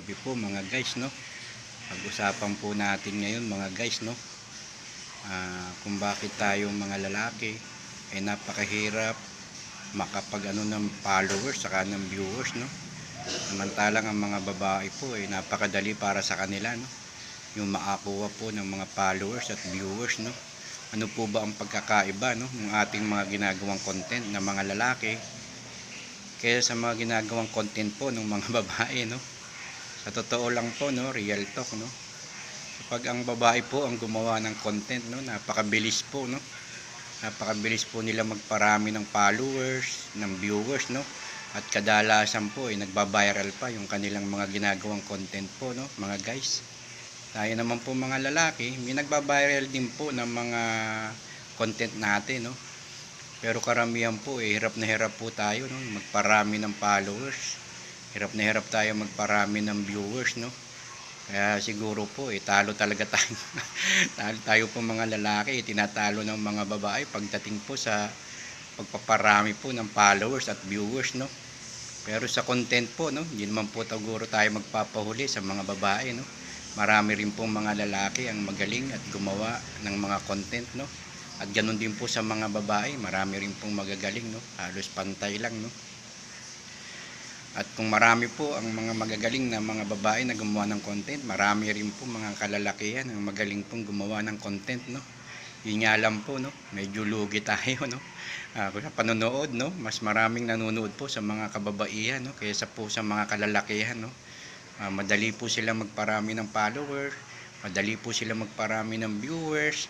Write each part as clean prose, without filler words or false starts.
gabi po mga guys, no. Pag-usapan po natin ngayon mga guys, no, kung bakit tayo mga lalaki ay napakahirap makapag ng followers saka ng viewers, no. Samantalang ang mga babae po ay napakadali para sa kanila, no, yung makakuha po ng mga followers at viewers, no. Ano po ba ang pagkakaiba, no, ng ating mga ginagawang content na mga lalaki kaya sa mga ginagawang content po ng mga babae, no? Sa totoo lang po, no, real talk, no. Kapag ang babae po ang gumawa ng content, no, napakabilis po, no. Napakabilis po nila magparami ng followers, ng viewers, no. At kadalasan po ay nagba-viral pa yung kanilang mga ginagawang content po, no, mga guys. Tayo naman po mga lalaki, may nagba-viral din po ng mga content natin, no. Pero karamihan po hirap na hirap po tayo, no, magparami ng followers. Hirap na hirap tayo magparami ng viewers, no. Kaya siguro po talo talaga tayo. Talo tayo po mga lalaki, tinatalo ng mga babae pagdating po sa pagpaparami po ng followers at viewers, no. Pero sa content po, no, hindi naman po siguro tayo magpapahuli sa mga babae, no. Marami rin po mga lalaki ang magaling at gumawa ng mga content, no. At ganun din po sa mga babae, marami rin pong magagaling, no. Halos pantay lang, no. At kung marami po ang mga magagaling na mga babae na gumawa ng content, marami rin po mga kalalakihan ang magaling pong gumawa ng content, no. Yun nga lang po, no, medyo lugi tayo, no. Sa panonood, no, mas maraming nanonood po sa mga kababaihan, no, kaysa po sa mga kalalakihan, no. Madali po sila magparami ng followers, madali po sila magparami ng viewers.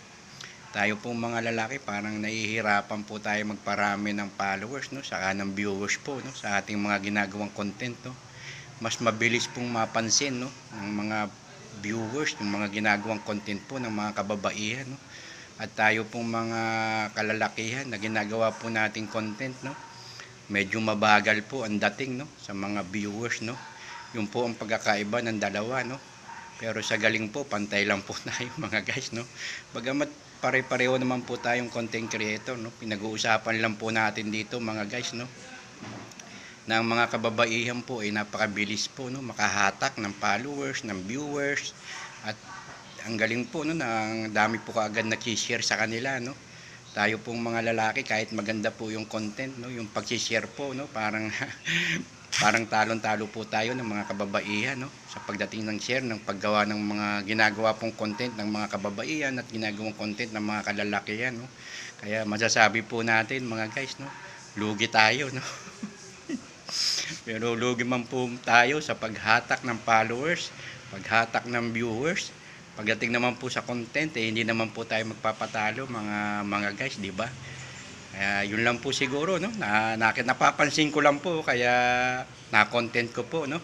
Tayo pong mga lalaki parang nahihirapan po tayo magparami ng followers, no, saka ng viewers po, no, sa ating mga ginagawang content, no. Mas mabilis pong mapansin, no, ng mga viewers yung mga ginagawang content po ng mga kababaihan, no. At tayo pong mga kalalakihan na ginagawa po nating content, no, medyo mabagal po ang dating, no, sa mga viewers, no. Yung po ang pagkakaiba ng dalawa, no. Pero sa galing po, pantay lang po tayo mga guys, no. Bagamat pare-pareho naman po tayong content creator, no. Pinag-uusapan lang po natin dito mga guys, no, na ang mga kababaihan po ay napakabilis po, no, makahatak ng followers, ng viewers. At ang galing po, no, na ang dami po kaagad nag-share sa kanila, no. Tayo pong mga lalaki kahit maganda po yung content, no, yung pag-share po, no, parang parang talon-talo po tayo ng mga kababaihan, no, sa pagdating ng share ng paggawa ng mga ginagawa pong content ng mga kababaihan at ginagawang content ng mga kalalakihan, no. Kaya masasabi po natin mga guys, no, lugi tayo, no. Pero lugi man po tayo sa paghatak ng followers, paghatak ng viewers. Pagdating naman po sa content, hindi naman po tayo magpapatalo mga guys, di ba? Kaya yun lang po siguro, no, napapansin ko lang po kaya na-content ko po, no.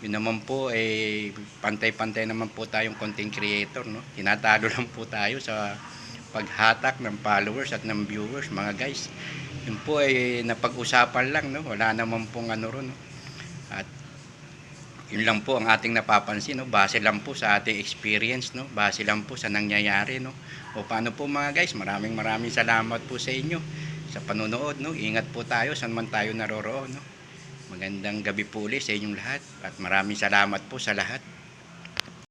Yun naman po pantay-pantay naman po tayong content creator, no. Tinatalo lang po tayo sa paghatak ng followers at ng viewers mga guys. Yun po napag-usapan lang, no. Wala naman pong ron, no. At yun lang po ang ating napapansin, no. Base lang po sa ating experience, no. Base lang po sa nangyayari, no. O paano po mga guys, maraming salamat po sa inyo sa panonood, no. Ingat po tayo saan man tayo naroroon, no. Magandang gabi po ulit sa inyong lahat at maraming salamat po sa lahat.